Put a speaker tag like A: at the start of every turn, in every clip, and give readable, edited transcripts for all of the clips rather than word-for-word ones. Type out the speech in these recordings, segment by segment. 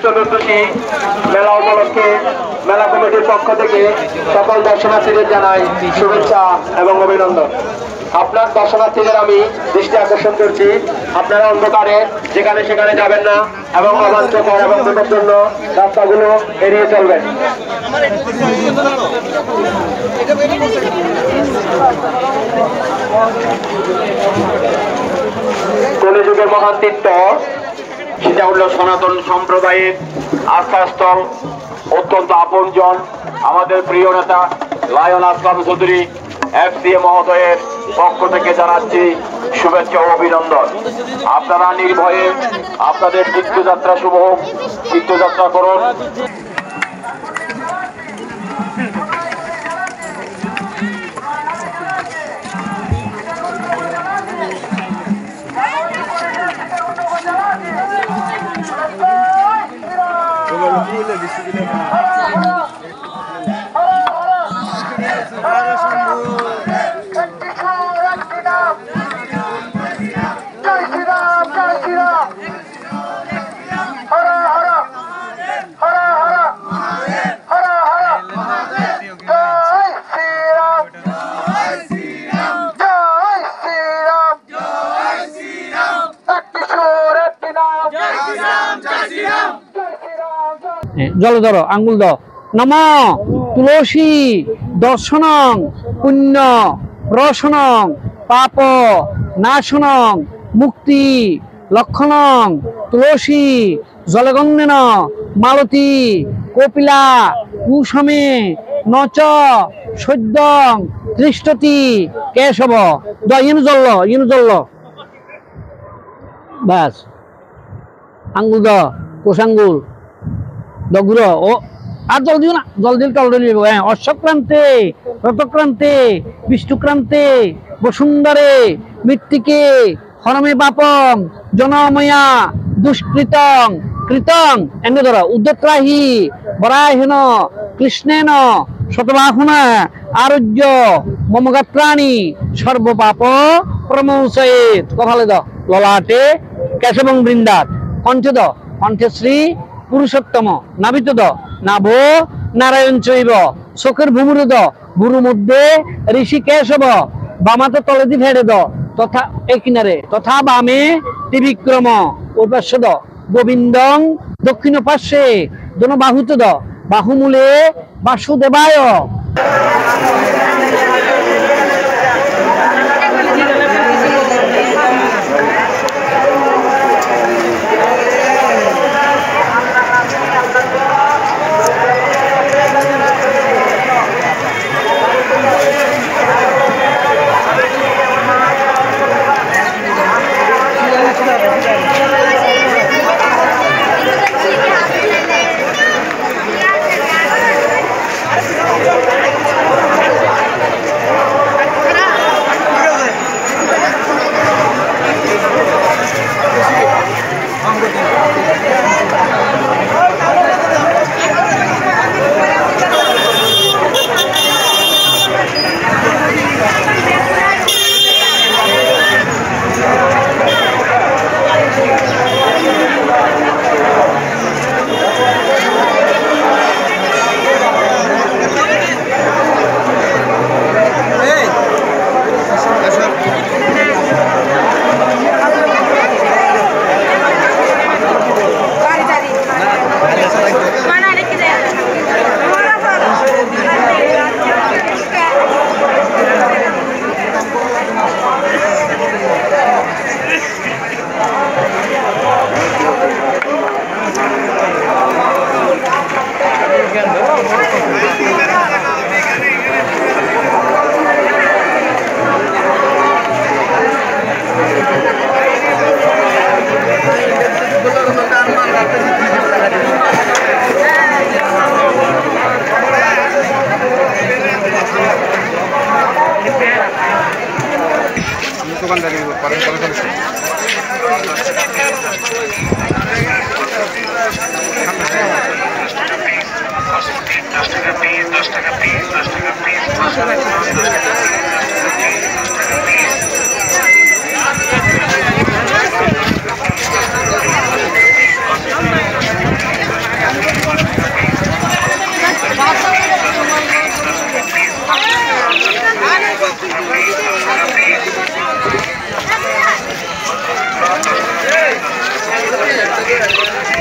A: চতুর্দশী মেলা উপলক্ষে মেলা কমিটির পক্ষ থেকে সকল দর্শনার্থীদের জানাই শুভেচ্ছা এবং অভিনন্দন। আপনার দর্শনার্থীদের আমি দৃষ্টি আকর্ষণ করছি, আপনারা অন্ধকারে যেখানে সেখানে যাবেন না এবং অবাঞ্ছকর এবং বিপজ্জন্য রাস্তাগুলো এড়িয়ে চলবেন। কলিযুগের মহান তীর্থ সেটা হলো সনাতন সম্প্রদায়ের আস্থাস্থল, অত্যন্ত আপনজন আমাদের প্রিয় নেতা লায়ন আসলাম চৌধুরী FCA মহোদয়ের পক্ষ থেকে জানাচ্ছি শুভেচ্ছা ও অভিনন্দন। আপনারা নির্ভয়ে আপনাদের তীর্থযাত্রা শুভ হোক, তীর্থযাত্রা করুন।
B: জলধর আঙ্গুল দ নম তুলসী দর্শনং পুণ্য রসনং পাপ নাশনং মুক্তি লক্ষণং তুলসী জলগন্ধেন মালতী কপিলা কুসমে নচ সদ্যং দৃষ্টতি কেশব দ ইনু জল্ল বাস আঙ্গুল দ কোষাঙ্গুল দগুর ও আর জল দিও না, জল দিলে টল দিব। হ্যাঁ, অশ্বক্রান্তে রতক্রান্তে বিষ্ণুক্রান্তে বসুন্ধরে মৃত্তিকে হরমে বাপম জনময়া দুষ্কৃতং কৃতং এনে ধর উদ্যত্রাহি বরাহেন কৃষ্ণেন শতবাহুনা আরোগ্য মমগাত্রাণী সর্বপাপ প্রমোচয়েত। কপালে দ ললাটে কেশবং বৃন্দাত কণ্ঠে দ কণ্ঠশ্রী পুরুষোত্তম নাবিত দ নাভো নারায়ণ চৈব চোখের ভূমুর দ ভুরু মধ্যে ঋষি কেশব বামাতে তলেদি ফেড়ে দ তথা এই কিনারে তথা বামে ত্রিবিক্রম উপাস্য দ গোবিন্দং দক্ষিণ পার্শ্বে দোন বাহুত দ বাহুমূলে বাসুদেবায়।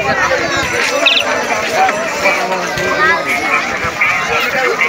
C: Gracias.